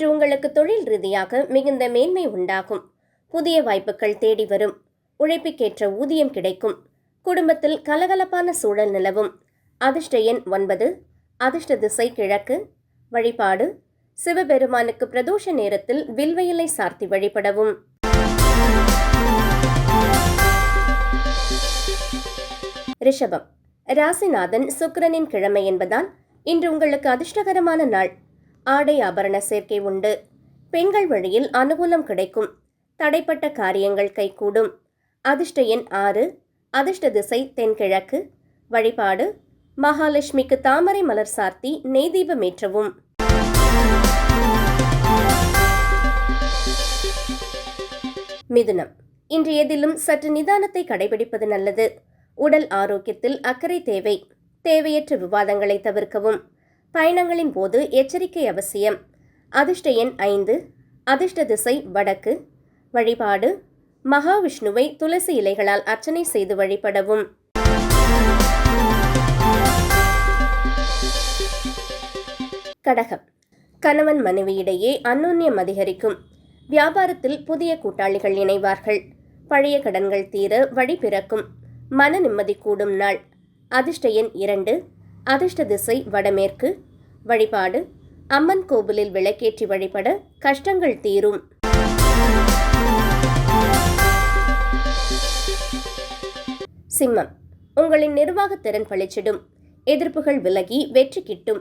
இன்று உங்களுக்கு தொழில் ரீதியாக மிகுந்த மேன்மை உண்டாகும். புதிய வாய்ப்புகள் தேடி வரும். உழைப்புக்கேற்ற ஊதியம் கிடைக்கும். குடும்பத்தில் கலகலப்பான சூழல் நிலவும். அதிர்ஷ்ட எண் 9. அதிர்ஷ்ட திசை கிழக்கு. வழிபாடு சிவபெருமானுக்கு பிரதோஷ நேரத்தில் வில்வ சார்த்தி வழிபடவும். ரிஷபம். ராசிநாதன் சுக்கிரனின் கிழமை என்பதால் இன்று உங்களுக்கு அதிர்ஷ்டகரமான நாள். ஆடை ஆபரண சேர்க்கை உண்டு. பெண்கள் வழியில் அனுகூலம் கிடைக்கும். தடைப்பட்ட காரியங்கள் கைகூடும். அதிர்ஷ்ட எண் 6. அதிர்ஷ்ட திசை தென்கிழக்கு. வழிபாடு மகாலட்சுமிக்கு தாமரை மலர் சார்த்தி நெய் தீபமேற்றவும். மிதுனம். இன்று எதிலும் சற்று நிதானத்தை கடைபிடிப்பது நல்லது. உடல் ஆரோக்கியத்தில் அக்கறை தேவை. தேவையற்ற விவாதங்களை தவிர்க்கவும். பயணங்களின் போது எச்சரிக்கை அவசியம். அதிர்ஷ்ட எண் 5. அதிர்ஷ்ட திசை வடக்கு. வழிபாடு மகாவிஷ்ணுவை துளசி இலைகளால் அர்ச்சனை செய்து வழிபடவும். கடகம். கணவன் மனைவியிடையே அந்யோன்யம் அதிகரிக்கும். வியாபாரத்தில் புதிய கூட்டாளிகள் இணைவார்கள். பழைய கடன்கள் தீர வழி பிறக்கும். மன நிம்மதி கூடும் நாள். அதிர்ஷ்ட எண் 2. அதிர்ஷ்ட திசை வடமேற்கு. வழிபாடு அம்மன் கோவிலில் விளக்கேற்றி வழிபட கஷ்டங்கள் தீரும். சிம்மம். உங்களின் நிர்வாக திறன் பளிச்சிடும். எதிர்ப்புகள் விலகி வெற்றி கிட்டும்.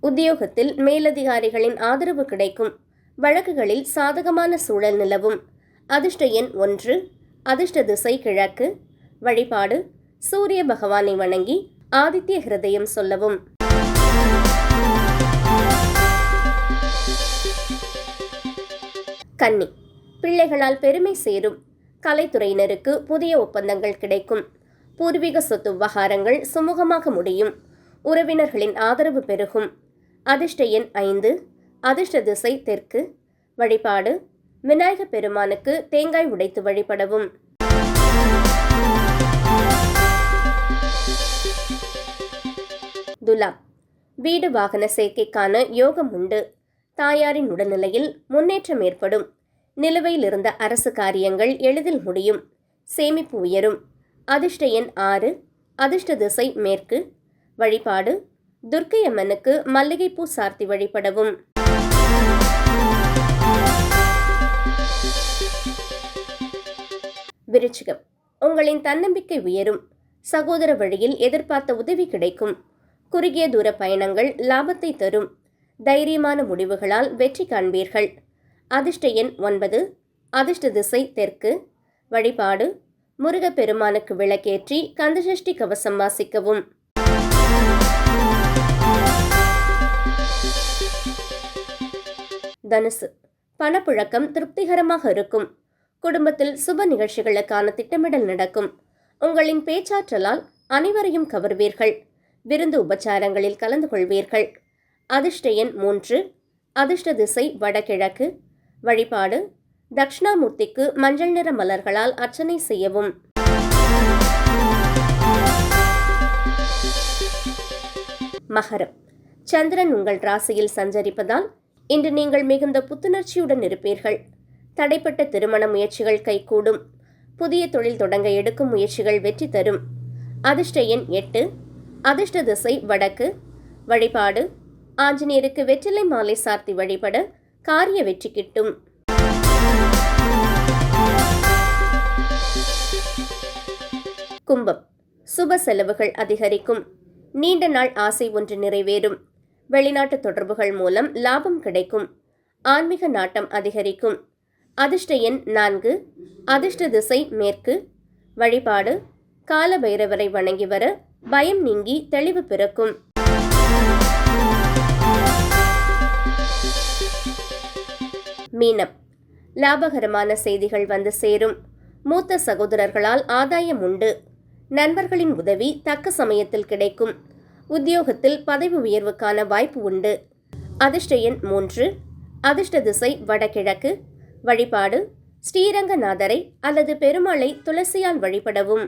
உத்தியோகத்தில் மேலதிகாரிகளின் ஆதரவு கிடைக்கும். வழக்குகளில் சாதகமான சூழல் நிலவும். அதிர்ஷ்ட எண் 1. அதிர்ஷ்ட திசை கிழக்கு. வழிபாடு சூரிய பகவானை வணங்கி ஆதித்ய ஹிருதயம் சொல்லவும். கன்னி. பிள்ளைகளால் பெருமை சேரும். கலைத்துறையினருக்கு புதிய ஒப்பந்தங்கள் கிடைக்கும். பூர்வீக சொத்து விவகாரங்கள் சுமூகமாக முடியும். உறவினர்களின் ஆதரவு பெருகும். அதிர்ஷ்ட எண் 5. அதிர்ஷ்ட திசை தெற்கு. வழிபாடு விநாயக பெருமானுக்கு தேங்காய் உடைத்து வழிபடவும். துலாம். வீடு வாகன சேர்க்கைக்கான யோகம் உண்டு. தாயாரின் உடல்நிலையில் முன்னேற்றம் ஏற்படும். நிலுவையில் இருந்த அரசு காரியங்கள் எளிதில் முடியும். சேமிப்பு உயரும். அதிர்ஷ்ட எண் 6. அதிர்ஷ்ட திசை மேற்கு. வழிபாடு துர்க்கை அம்மனுக்கு மல்லிகைப்பூ சார்த்தி வழிபடவும். விருச்சிகம். உங்களின் தன்னம்பிக்கை உயரும். சகோதர வழியில் எதிர்பார்த்த உதவி கிடைக்கும். குறுகிய தூர பயணங்கள் லாபத்தை தரும். தைரியமான முடிவுகளால் வெற்றி காண்பீர்கள். அதிர்ஷ்ட எண் 9. அதிர்ஷ்ட திசை தெற்கு. வழிபாடு முருகப்பெருமானுக்கு விளக்கேற்றி கந்தசஷ்டி கவசம் வாசிக்கவும். தனுசு. பணப்புழக்கம் திருப்திகரமாக இருக்கும். குடும்பத்தில் சுப நிகழ்ச்சிகளுக்கான திட்டமிடல் நடக்கும். உங்களின் பேச்சாற்றலால் அனைவரையும் கவர்வீர்கள். விருந்து உபச்சாரங்களில் கலந்து கொள்வீர்கள். அதிர்ஷ்ட எண் 3. அதிர்ஷ்ட திசை வடகிழக்கு. வழிபாடு தட்சிணாமூர்த்திக்கு மஞ்சள் நிற மலர்களால் அர்ச்சனை செய்யவும். மகரம். சந்திரன் உங்கள் ராசியில் சஞ்சரிப்பதால் இன்று நீங்கள் மிகுந்த புத்துணர்ச்சியுடன் இருப்பீர்கள். தடைப்பட்ட திருமண முயற்சிகள் கைகூடும். புதிய தொழில் தொடங்க எடுக்கும் முயற்சிகள் வெற்றி தரும். அதிர்ஷ்ட எண் 8. அதிர்ஷ்ட திசை வடக்கு. வழிபாடு ஆஞ்சநேயருக்கு வெற்றிலை மாலை சார்த்தி வழிபட காரிய வெற்றி கிட்டும். கும்பம். சுப செலவுகள் அதிகரிக்கும். நீண்ட நாள் ஆசை ஒன்று நிறைவேறும். வெளிநாட்டு தொடர்புகள் மூலம் லாபம் கிடைக்கும். ஆன்மீக நாட்டம் அதிகரிக்கும். அதிர்ஷ்ட எண் 4. அதிர்ஷ்ட திசை மேற்கு. வழிபாடு கால பைரவரை வணங்கி வர பயம் நீங்கி தெளிவு பிறக்கும். மீனம். லாபகரமான செய்திகள் வந்து சேரும். மூத்த சகோதரர்களால் ஆதாயம் உண்டு. நண்பர்களின் உதவி தக்க சமயத்தில் கிடைக்கும். உத்தியோகத்தில் பதவி உயர்வுக்கான வாய்ப்பு உண்டு. அதிர்ஷ்ட எண் 3. அதிர்ஷ்ட திசை வடகிழக்கு. வழிபாடு ஸ்ரீரங்கநாதரை அல்லது பெருமாளை துளசியால் வழிபடவும்.